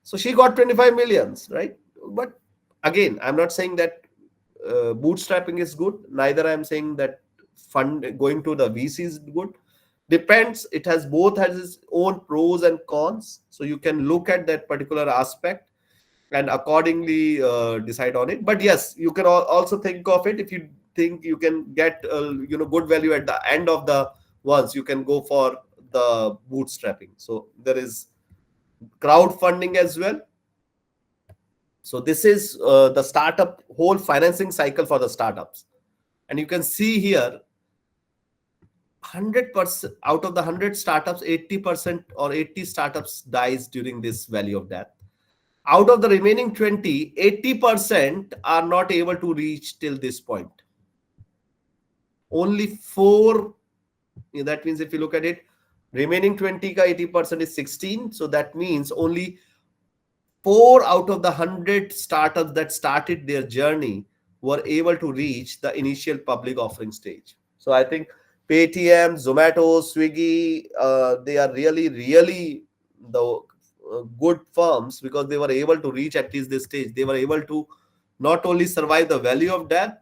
So she got 25 millions, right? But again, I'm not saying that bootstrapping is good. Neither I'm saying that fund going to the VC is good. Depends. It has both has its own pros and cons. So you can look at that particular aspect and accordingly decide on it. But yes, you can also think of it if you think you can get good value at the end of the once, you can go for the bootstrapping. So there is crowdfunding as well. So this is the startup whole financing cycle for the startups, and you can see here 100% out of the 100 startups, 80% or 80 startups dies during this valley of death. Out of the remaining 20, 80% are not able to reach till this point. Only 4, that means if you look at it, remaining 20 ka 80% is 16. So that means only 4 out of the 100 startups that started their journey were able to reach the initial public offering stage. So I think Paytm, Zomato, Swiggy, they are really, really the good firms because they were able to reach at least this stage. They were able to not only survive the value of death,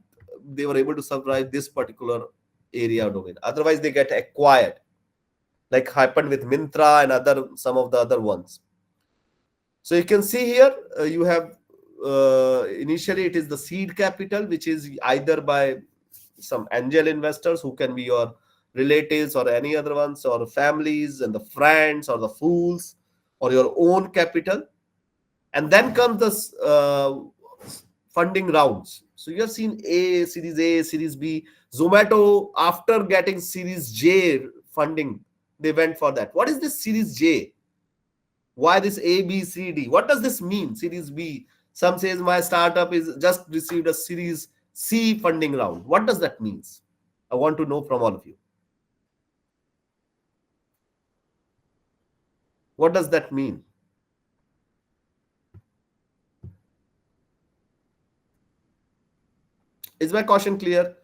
they were able to survive this particular area domain. Otherwise, they get acquired, like happened with Mintra and some of the other ones. So you can see here, you have initially it is the seed capital, which is either by some angel investors who can be your relatives or any other ones, or families and the friends or the fools, or your own capital. And then comes the funding rounds. So you have seen A, Series B. Zomato, after getting Series J funding, they went for that. What is this Series J? Why this A, B, C, D? What does this mean? Series B. Some says my startup is just received a Series C funding round. What does that mean? I want to know from all of you. What does that mean? Is my caution clear?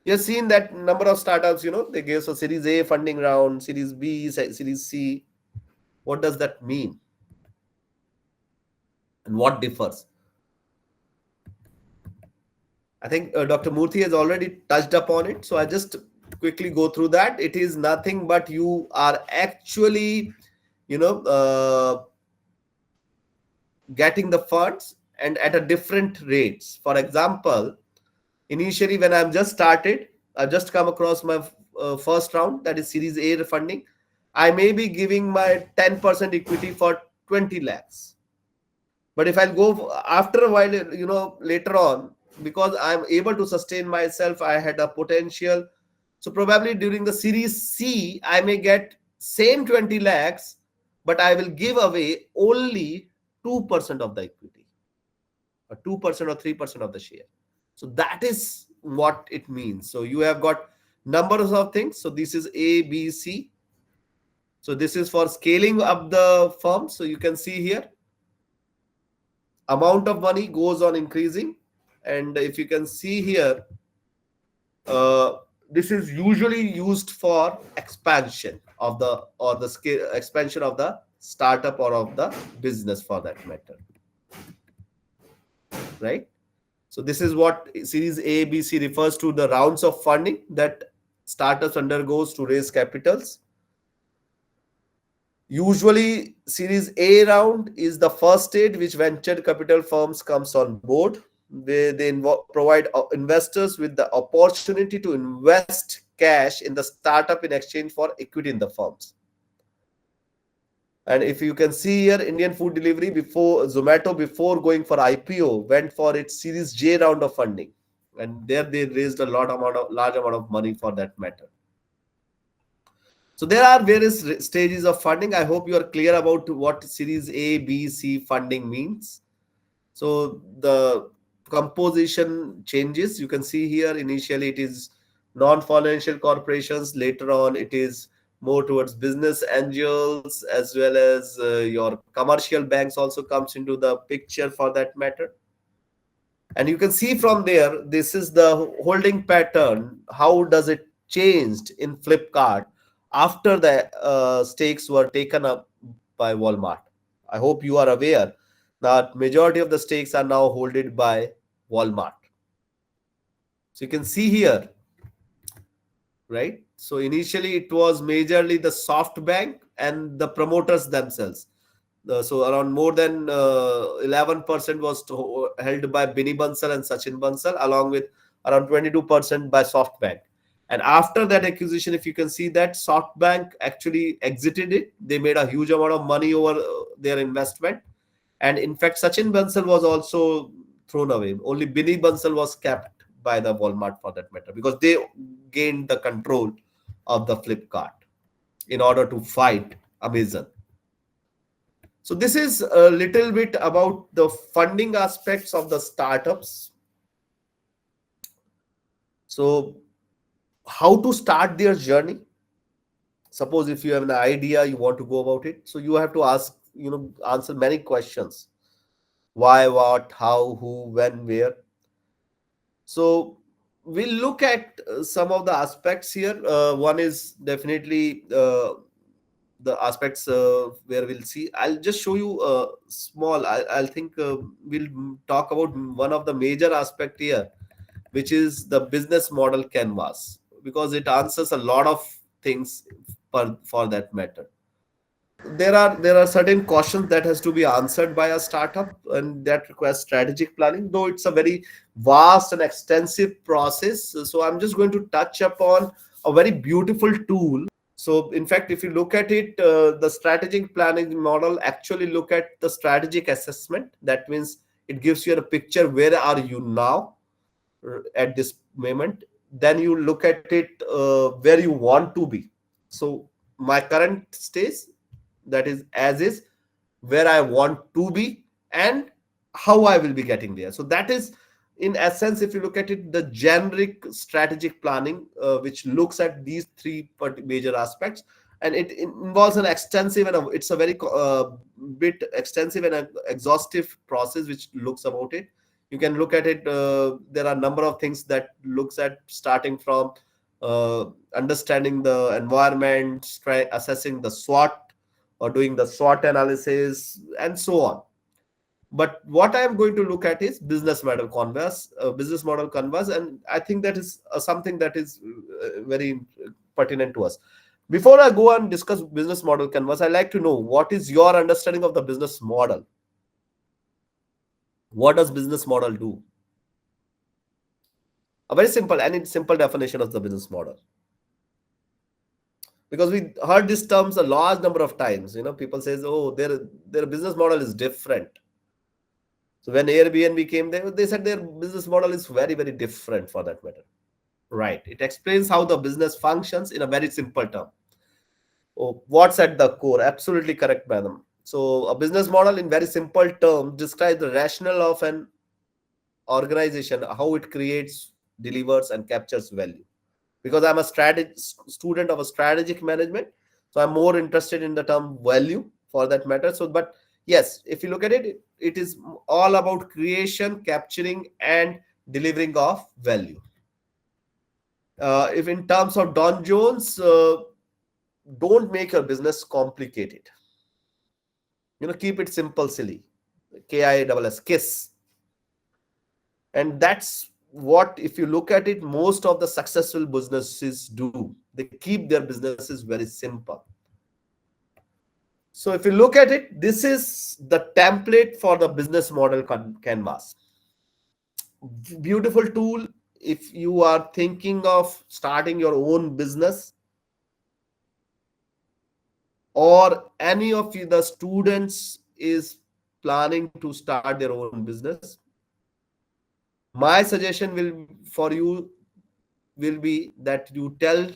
You have seen that number of startups, they gave a Series A funding round, Series B, Series C. What does that mean? And what differs? I think Dr. Murthy has already touched upon it. So I just quickly go through that. It is nothing but you are actually, getting the funds and at a different rates. For example, initially when I'm just started, I've just come across my first round, that is Series A funding. I may be giving my 10% equity for 20 lakhs. But if I'll go after a while, later on, because I'm able to sustain myself, I had a potential. So probably during the Series C, I may get same 20 lakhs, but I will give away only 2% of the equity, or 2% or 3% of the share. So that is what it means. So you have got numbers of things. So this is A, B, C. So this is for scaling up the firm. So you can see here, amount of money goes on increasing. And if you can see here, this is usually used for expansion of the scale, expansion of the startup or of the business for that matter, right? So this is what Series A, B, C refers to, the rounds of funding that startups undergoes to raise capitals. Usually Series A round is the first stage which venture capital firms comes on board, where they provide investors with the opportunity to invest cash in the startup in exchange for equity in the firms. And if you can see here, Indian food delivery before Zomato, before going for IPO, went for its Series J round of funding, and there they raised a large amount of money for that matter. So there are various stages of funding. I hope you are clear about what Series A, B, C funding means. So the composition changes. You can see here, initially it is non-financial corporations. Later on, it is more towards business angels, as well as your commercial banks also comes into the picture for that matter. And you can see from there, this is the holding pattern. How does it changed in Flipkart after the stakes were taken up by Walmart? I hope you are aware that majority of the stakes are now holded by Walmart. So you can see here, right? So initially it was majorly the SoftBank and the promoters themselves. So around more than 11% was held by Binny Bansal and Sachin Bansal, along with around 22% by SoftBank. And after that acquisition, if you can see that SoftBank actually exited it, they made a huge amount of money over their investment. And in fact, Sachin Bansal was also thrown away. Only Binny Bansal was kept by the Walmart for that matter, because they gained the control of the Flipkart in order to fight Amazon. So this is a little bit about the funding aspects of the startups. So how to start their journey? Suppose if you have an idea, you want to go about it. So you have to ask, answer many questions. Why, what, how, who, when, where. So we'll look at some of the aspects here. One is definitely the aspects where we'll see. I'll just show you small. I'll think we'll talk about one of the major aspect here, which is the business model canvas, because it answers a lot of things for that matter. There are certain questions that has to be answered by a startup, and that requires strategic planning, though it's a very vast and extensive process. So I'm just going to touch upon a very beautiful tool. So in fact, if you look at it, the strategic planning model actually look at the strategic assessment. That means it gives you a picture, where are you now at this moment. Then you look at it, where you want to be. So my current stage, that is as is, where I want to be, and how I will be getting there. So that is, in essence, if you look at it, the generic strategic planning, which looks at these three major aspects. And it involves an extensive, and it's a very bit extensive and exhaustive process which looks about it. You can look at it, there are a number of things that looks at, starting from understanding the environment, assessing the SWOT, or doing the SWOT analysis, and so on. But what I am going to look at is business model canvas, and I think that is something that is very pertinent to us. Before I go and discuss business model canvas, I'd like to know, what is your understanding of the business model? What does business model do? A very simple definition of the business model. Because we heard these terms a large number of times. People says, oh, their business model is different. So when Airbnb came there, they said their business model is very, very different for that matter. Right. It explains how the business functions in a very simple term. Oh, what's at the core? Absolutely correct, madam. So a business model in very simple terms describes the rationale of an organization, how it creates, delivers, and captures value. Because I'm a student of a strategic management, so I'm more interested in the term value for that matter. So, but yes, if you look at it, it is all about creation, capturing, and delivering of value. If in terms of Don Jones, don't make your business complicated. Keep it simple, silly. KISS, KISS. And that's what, if you look at it, most of the successful businesses do. They keep their businesses very simple. So if you look at it, this is the template for the business model canvas. Beautiful tool if you are thinking of starting your own business, or any of the students is planning to start their own business. My suggestion for you will be that you tell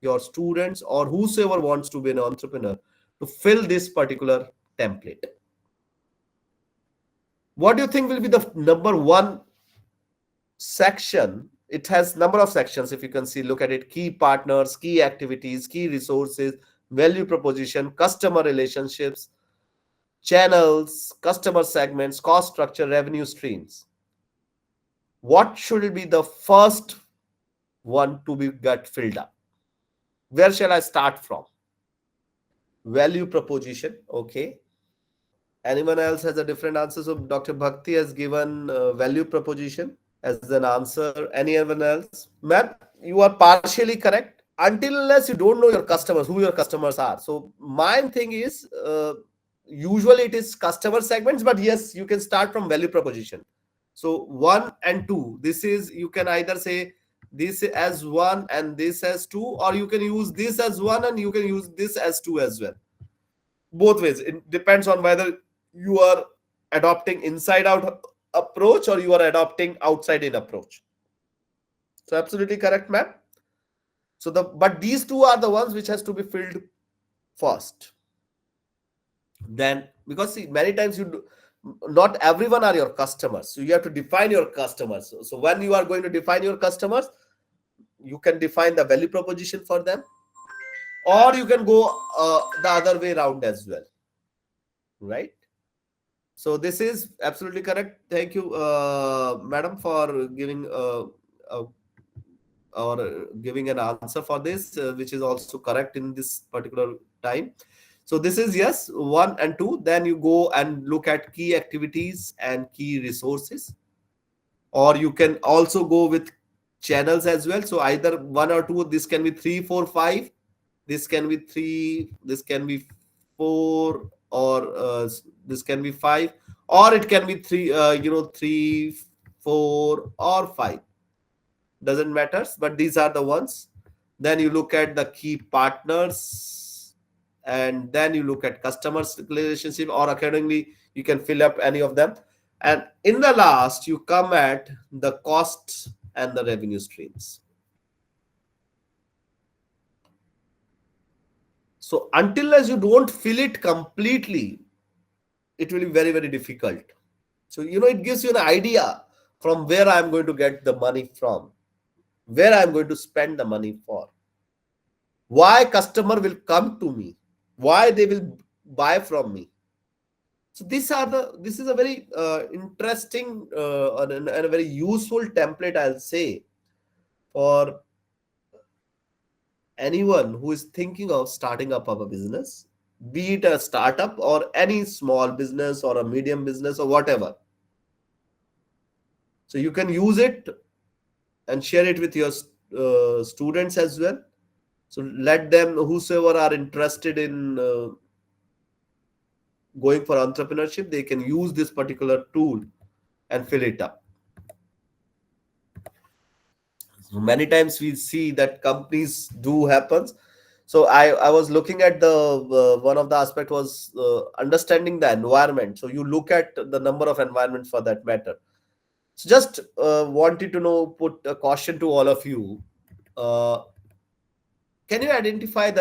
your students, or whosoever wants to be an entrepreneur, to fill this particular template. What do you think will be the number one section it has number of sections. If you can see, look at it: key partners, key activities, key resources, value proposition, customer relationships, channels, customer segments, cost structure, revenue streams. What should be the first one to be get filled up? Where shall I start from? Value proposition. Okay. Anyone else has a different answer? So Dr. Bhakti has given value proposition as an answer. Anyone else? Ma'am, you are partially correct until unless you don't know your customers, who your customers are. So my thing is, usually it is customer segments, but yes, you can start from value proposition. So 1 and 2, this is, you can either say this as 1 and this as 2, or you can use this as 1 and you can use this as 2 as well. Both ways, it depends on whether you are adopting inside out approach or you are adopting outside in approach. So absolutely correct, ma'am. So but these two are the ones which has to be filled first. Then, because see, many times not everyone are your customers, so you have to define your customers. So when you are going to define your customers, you can define the value proposition for them, or you can go the other way around as well, right? So this is absolutely correct. Thank you, madam, for giving giving an answer for this, which is also correct in this particular time. So this is yes, 1 and 2. Then you go and look at key activities and key resources, or you can also go with channels as well. So either 1 or 2. This can be 3, 4, 5. This can be 3. This can be 4, or this can be 5, or it can be 3. 3, 4, or 5. Doesn't matter. But these are the ones. Then you look at the key partners, and then you look at customers relationship, or accordingly you can fill up any of them. And in the last, you come at the costs and the revenue streams. So until as you don't fill it completely, it will be very, very difficult. So it gives you an idea from where I'm going to get the money from, where I'm going to spend the money for, why customer will come to me, why they will buy from me. So this is a very interesting and a very useful template, I'll say, for anyone who is thinking of starting up of a business, be it a startup or any small business or a medium business or whatever. So you can use it and share it with your students as well. So let them, whosoever are interested in going for entrepreneurship, they can use this particular tool and fill it up. So many times we see that companies do happens. So I was looking at the one of the aspect was understanding the environment. So you look at the number of environments for that matter. So just wanted to know, put a caution to all of you. Can you identify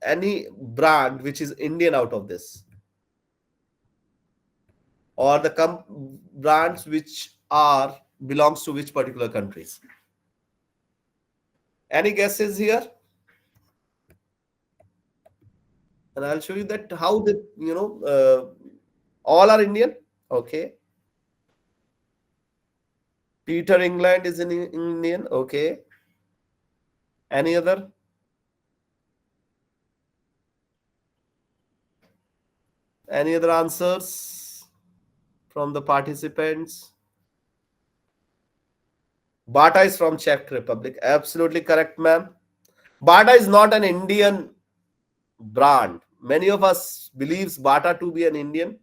any brand which is Indian out of this, or the brands which are belongs to which particular countries? Any guesses here? And I'll show you that how all are Indian. Okay. Peter England is in Indian. Okay. Any other? Any other answers from the participants? Bata is from Czech Republic. Absolutely correct, ma'am. Bata is not an Indian brand. Many of us believes Bata to be an Indian,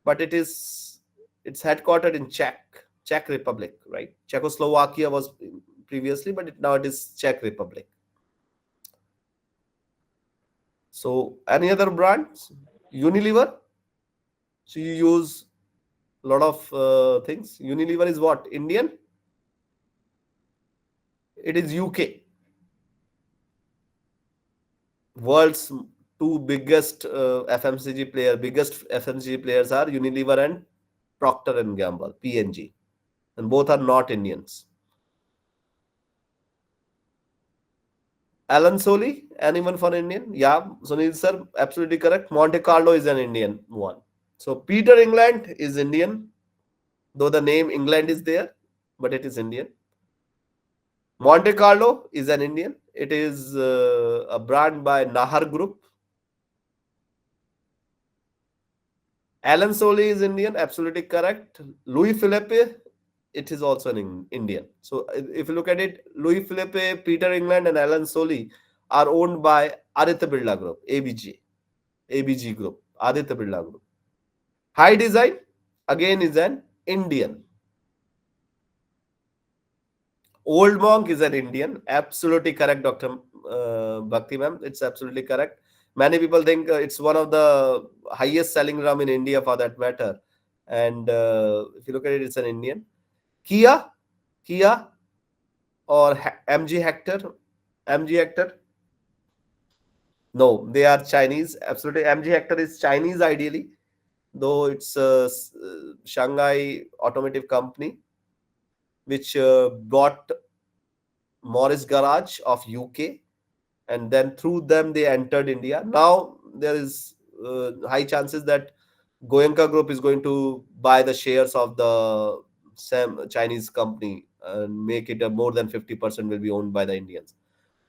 but it's headquartered in Czech Republic, right? Czechoslovakia was previously, but now it is Czech Republic. So any other brands? Unilever. So you use a lot of things. Unilever is what? Indian? It is UK. World's two biggest FMCG players are Unilever and Procter and Gamble, P&G, and both are not Indians. Alan Soli, anyone for Indian? Yeah, Sunil sir, absolutely correct. Monte Carlo is an Indian one. So Peter England is Indian, though the name England is there, but it is Indian. Monte Carlo is an Indian. It is a brand by Nahar Group. Alan Soli is Indian, absolutely correct. Louis Philippe, it is also an Indian. So if you look at it, Louis Philippe, Peter England, and Alan Soli are owned by Aditya Birla Group, ABG Group, Aditya Birla Group. High Design, again, is an Indian. Old Monk is an Indian. Absolutely correct, Dr. Bhakti ma'am. It's absolutely correct. Many people think it's one of the highest selling rum in India for that matter. And if you look at it, it's an Indian. Kia or MG Hector. MG Hector. No, they are Chinese. Absolutely. MG Hector is Chinese ideally, though it's a Shanghai automotive company which bought Morris Garage of UK, and then through them they entered India. Now there is high chances that Goenka Group is going to buy the shares of the same Chinese company and make it a more than 50% will be owned by the Indians.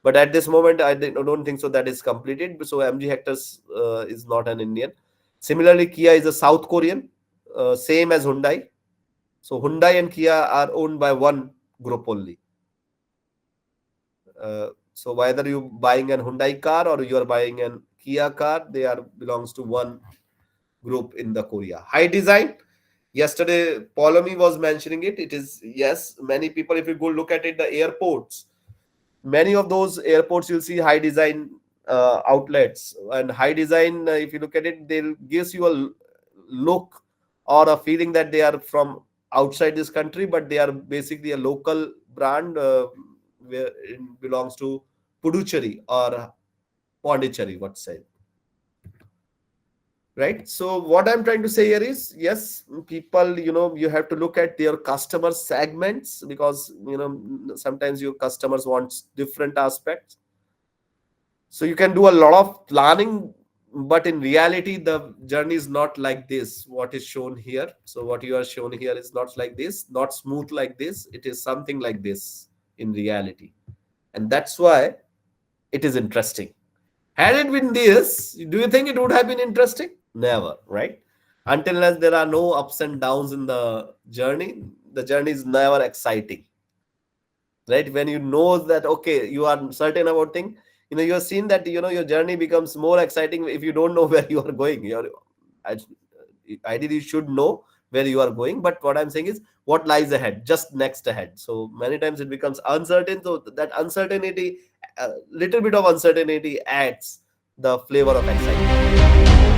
But at this moment, I don't think so that is completed. So MG Hector's is not an Indian. Similarly, Kia is a South Korean, same as Hyundai. So Hyundai and Kia are owned by one group only. So whether you buying an Hyundai car or you are buying an Kia car, they are belongs to one group in the Korea. High Design. Yesterday, Polomi was mentioning it. It is, yes, many people, if you go look at it, the airports, many of those airports you'll see High Design outlets. And High Design, if you look at it, they'll gives you a look or a feeling that they are from outside this country, but they are basically a local brand where it belongs to Puducherry or Pondicherry, what say, right? So what I'm trying to say here is, yes, people, you have to look at their customer segments, because sometimes your customers want different aspects. So you can do a lot of planning, but in reality the journey is not like this, what is shown here. So what you are shown here is not like this, not smooth like this. It is something like this in reality, and that's why it is interesting. Had it been this, do you think it would have been interesting? Never, right? Until unless there are no ups and downs in the journey is never exciting, right? When you know that, okay, you are certain about thing, you have seen that, your journey becomes more exciting if you don't know where you are going. Ideally, you should know where you are going, but what I'm saying is what lies ahead, just next ahead. So many times it becomes uncertain. So that uncertainty, a little bit of uncertainty adds the flavor of excitement.